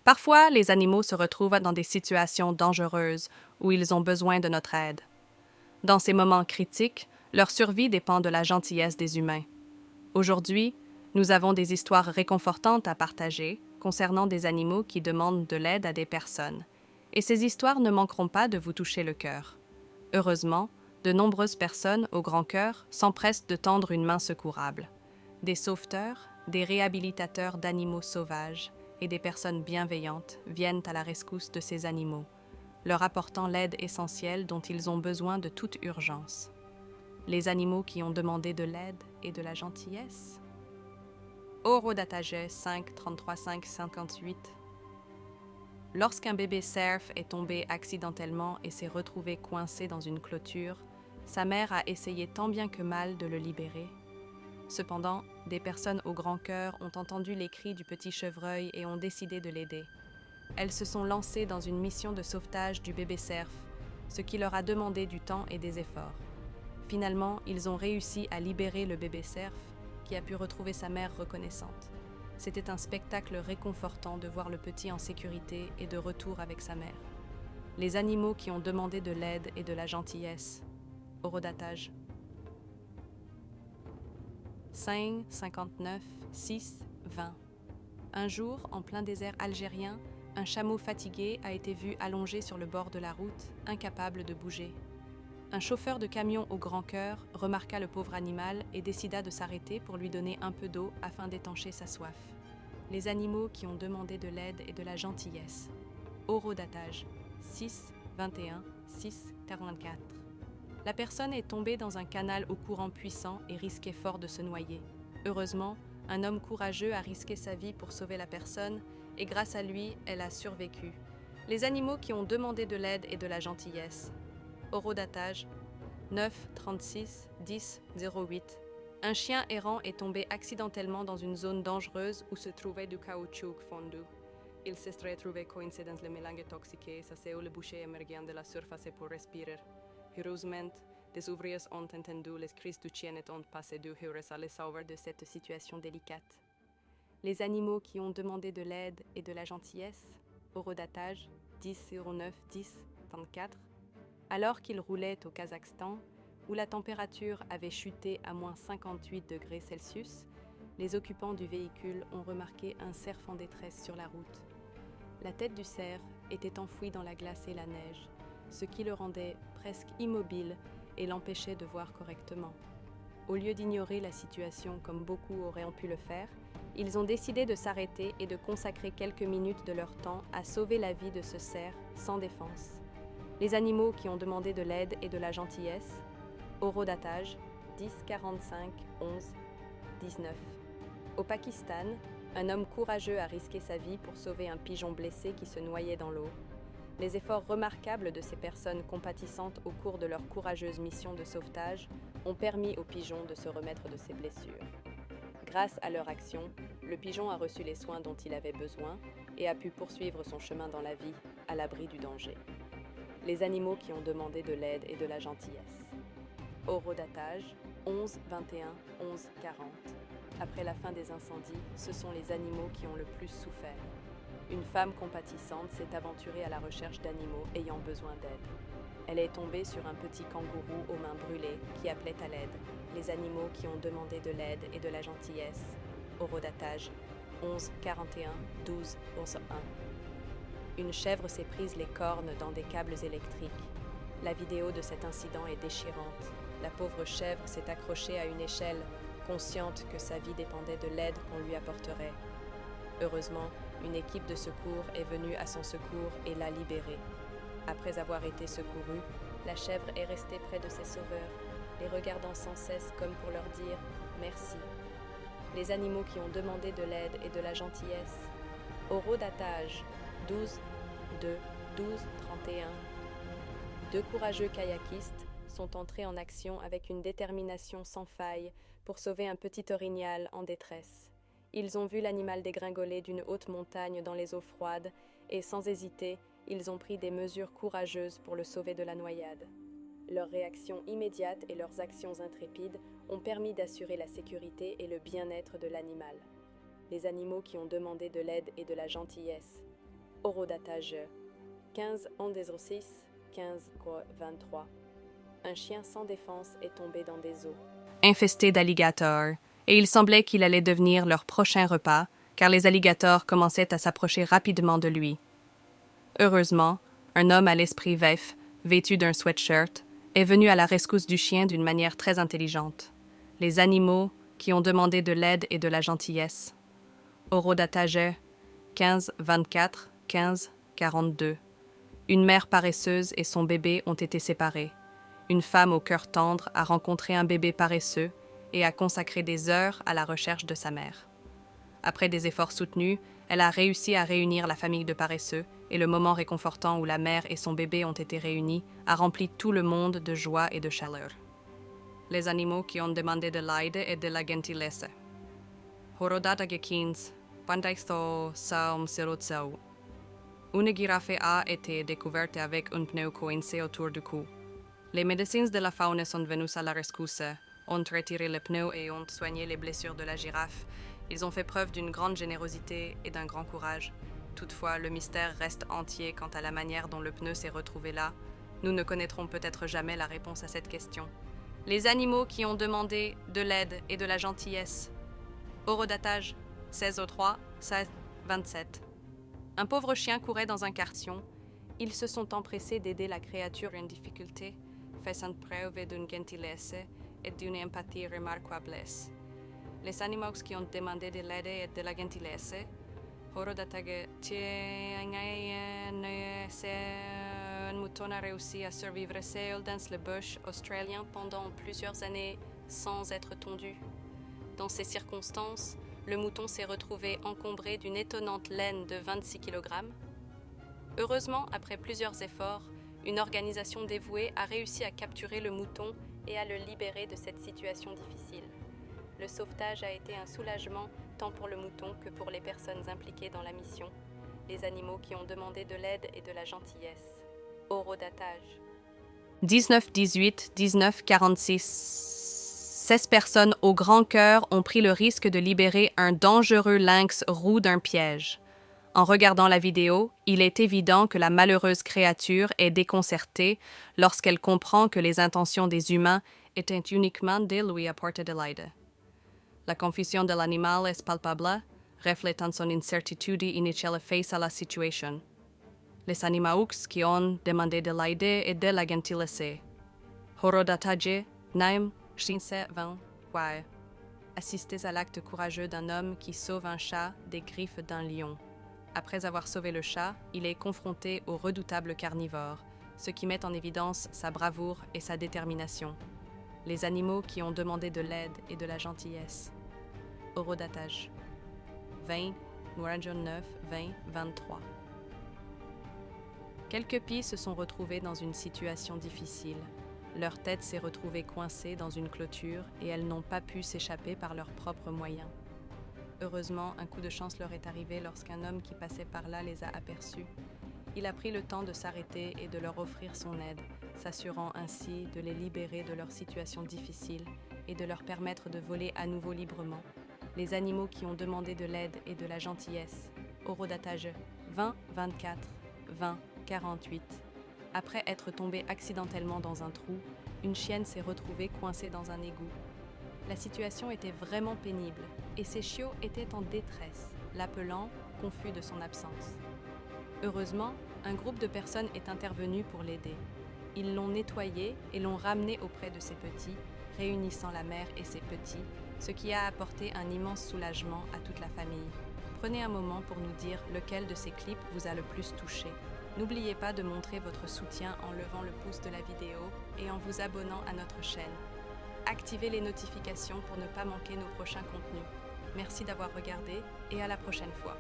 Parfois, les animaux se retrouvent dans des situations dangereuses où ils ont besoin de notre aide. Dans ces moments critiques, leur survie dépend de la gentillesse des humains. Aujourd'hui, nous avons des histoires réconfortantes à partager concernant des animaux qui demandent de l'aide à des personnes. Et ces histoires ne manqueront pas de vous toucher le cœur. Heureusement, de nombreuses personnes au grand cœur s'empressent de tendre une main secourable. Des sauveteurs, des réhabilitateurs d'animaux sauvages et des personnes bienveillantes viennent à la rescousse de ces animaux, leur apportant l'aide essentielle dont ils ont besoin de toute urgence. Les animaux qui ont demandé de l'aide et de la gentillesse. Orodatage 5 33 5 58. Lorsqu'un bébé cerf est tombé accidentellement et s'est retrouvé coincé dans une clôture, sa mère a essayé tant bien que mal de le libérer. Cependant, des personnes au grand cœur ont entendu les cris du petit chevreuil et ont décidé de l'aider. Elles se sont lancées dans une mission de sauvetage du bébé cerf, ce qui leur a demandé du temps et des efforts. Finalement, ils ont réussi à libérer le bébé cerf, qui a pu retrouver sa mère reconnaissante. C'était un spectacle réconfortant de voir le petit en sécurité et de retour avec sa mère. Les animaux qui ont demandé de l'aide et de la gentillesse. Orodatage 5 59 6 20. Un jour, en plein désert algérien, un chameau fatigué a été vu allongé sur le bord de la route, incapable de bouger. Un chauffeur de camion au grand cœur remarqua le pauvre animal et décida de s'arrêter pour lui donner un peu d'eau afin d'étancher sa soif. Les animaux qui ont demandé de l'aide et de la gentillesse. Orodatage 6 21 6 44. La personne est tombée dans un canal au courant puissant et risquait fort de se noyer. Heureusement, un homme courageux a risqué sa vie pour sauver la personne et grâce à lui, elle a survécu. Les animaux qui ont demandé de l'aide et de la gentillesse. Orodatage 9 36 10 08. Un chien errant est tombé accidentellement dans une zone dangereuse où se trouvait du caoutchouc fondu. Il s'est retrouvé coïncidence le mélange toxique, ça c'est le boucher émergent de la surface pour respirer. Heureusement, des ouvriers ont entendu les cris du chien et ont passé du heureux à les sauver de cette situation délicate. Les animaux qui ont demandé de l'aide et de la gentillesse. Orodatage 10 09 10 34. Alors qu'ils roulaient au Kazakhstan, où la température avait chuté à moins 58 degrés Celsius, les occupants du véhicule ont remarqué un cerf en détresse sur la route. La tête du cerf était enfouie dans la glace et la neige, ce qui le rendait presque immobile et l'empêchait de voir correctement. Au lieu d'ignorer la situation comme beaucoup auraient pu le faire, ils ont décidé de s'arrêter et de consacrer quelques minutes de leur temps à sauver la vie de ce cerf sans défense. Les animaux qui ont demandé de l'aide et de la gentillesse. Orodatage 10 45 11 19. Au Pakistan, un homme courageux a risqué sa vie pour sauver un pigeon blessé qui se noyait dans l'eau. Les efforts remarquables de ces personnes compatissantes au cours de leur courageuse mission de sauvetage ont permis au pigeon de se remettre de ses blessures. Grâce à leur action, le pigeon a reçu les soins dont il avait besoin et a pu poursuivre son chemin dans la vie, à l'abri du danger. Les animaux qui ont demandé de l'aide et de la gentillesse. Orodatage 11 21 11 40. Après la fin des incendies, ce sont les animaux qui ont le plus souffert. Une femme compatissante s'est aventurée à la recherche d'animaux ayant besoin d'aide. Elle est tombée sur un petit kangourou aux mains brûlées qui appelait à l'aide. Les animaux qui ont demandé de l'aide et de la gentillesse. Orodatage 11 41 12 11 1. Une chèvre s'est prise les cornes dans des câbles électriques. La vidéo de cet incident est déchirante. La pauvre chèvre s'est accrochée à une échelle, consciente que sa vie dépendait de l'aide qu'on lui apporterait. Heureusement, une équipe de secours est venue à son secours et l'a libérée. Après avoir été secourue, la chèvre est restée près de ses sauveurs, les regardant sans cesse comme pour leur dire « merci ». Les animaux qui ont demandé de l'aide et de la gentillesse. Orodatage 12 2 12 31. Deux courageux kayakistes sont entrés en action avec une détermination sans faille pour sauver un petit orignal en détresse. Ils ont vu l'animal dégringoler d'une haute montagne dans les eaux froides et, sans hésiter, ils ont pris des mesures courageuses pour le sauver de la noyade. Leur réaction immédiate et leurs actions intrépides ont permis d'assurer la sécurité et le bien-être de l'animal. Les animaux qui ont demandé de l'aide et de la gentillesse. Horodatage 15-06 15-23. Un chien sans défense est tombé dans des eaux infestés d'alligators, et il semblait qu'il allait devenir leur prochain repas, car les alligators commençaient à s'approcher rapidement de lui. Heureusement, un homme à l'esprit vif, vêtu d'un sweatshirt, est venu à la rescousse du chien d'une manière très intelligente. Les animaux qui ont demandé de l'aide et de la gentillesse. Horodatage 15-24 15-42. Une mère paresseuse et son bébé ont été séparés. Une femme au cœur tendre a rencontré un bébé paresseux et a consacré des heures à la recherche de sa mère. Après des efforts soutenus, elle a réussi à réunir la famille de paresseux et le moment réconfortant où la mère et son bébé ont été réunis a rempli tout le monde de joie et de chaleur. Les animaux qui ont demandé de l'aide et de la gentillesse. Horodatage 15, Pandaisto Saum Sirotsau. Une girafe a été découverte avec un pneu coincé autour du cou. Les médecins de la faune sont venus à la rescousse, ont retiré le pneu et ont soigné les blessures de la girafe. Ils ont fait preuve d'une grande générosité et d'un grand courage. Toutefois, le mystère reste entier quant à la manière dont le pneu s'est retrouvé là. Nous ne connaîtrons peut-être jamais la réponse à cette question. Les animaux qui ont demandé de l'aide et de la gentillesse. Horodatage 16-03 16-27. Un pauvre chien courait dans un quartier. Ils se sont empressés d'aider la créature en difficulté, faisant preuve d'une gentillesse et d'une empathie remarquables. Les animaux qui ont demandé de l'aide et de la gentillesse. Horodatage un mouton a réussi à survivre seul dans le bush australien pendant plusieurs années sans être tondu. Dans ces circonstances, le mouton s'est retrouvé encombré d'une étonnante laine de 26 kg. Heureusement, après plusieurs efforts, une organisation dévouée a réussi à capturer le mouton et à le libérer de cette situation difficile. Le sauvetage a été un soulagement tant pour le mouton que pour les personnes impliquées dans la mission, les animaux qui ont demandé de l'aide et de la gentillesse. Horodatage 19-18, 19-46. 16 personnes au grand cœur ont pris le risque de libérer un dangereux lynx roux d'un piège. En regardant la vidéo, il est évident que la malheureuse créature est déconcertée lorsqu'elle comprend que les intentions des humains étaient uniquement de lui apporter de l'aide. La confusion de l'animal est palpable, reflétant son incertitude initiale face à la situation. Les animaux qui ont demandé de l'aide et de la gentillesse. Horodatage 9 15-20. Assistez à l'acte courageux d'un homme qui sauve un chat des griffes d'un lion. Après avoir sauvé le chat, il est confronté au redoutable carnivore, ce qui met en évidence sa bravoure et sa détermination. Les animaux qui ont demandé de l'aide et de la gentillesse. Horodatage 20, 9, 20, 23. Quelques pies se sont retrouvées dans une situation difficile. Leur tête s'est retrouvée coincée dans une clôture et elles n'ont pas pu s'échapper par leurs propres moyens. Heureusement, un coup de chance leur est arrivé lorsqu'un homme qui passait par là les a aperçus. Il a pris le temps de s'arrêter et de leur offrir son aide, s'assurant ainsi de les libérer de leur situation difficile et de leur permettre de voler à nouveau librement. Les animaux qui ont demandé de l'aide et de la gentillesse. Horodatage 20-24, 20-48. Après être tombée accidentellement dans un trou, une chienne s'est retrouvée coincée dans un égout. La situation était vraiment pénible et ses chiots étaient en détresse, l'appelant, confus de son absence. Heureusement, un groupe de personnes est intervenu pour l'aider. Ils l'ont nettoyé et l'ont ramené auprès de ses petits, réunissant la mère et ses petits, ce qui a apporté un immense soulagement à toute la famille. Prenez un moment pour nous dire lequel de ces clips vous a le plus touché. N'oubliez pas de montrer votre soutien en levant le pouce de la vidéo et en vous abonnant à notre chaîne. Activez les notifications pour ne pas manquer nos prochains contenus. Merci d'avoir regardé et à la prochaine fois.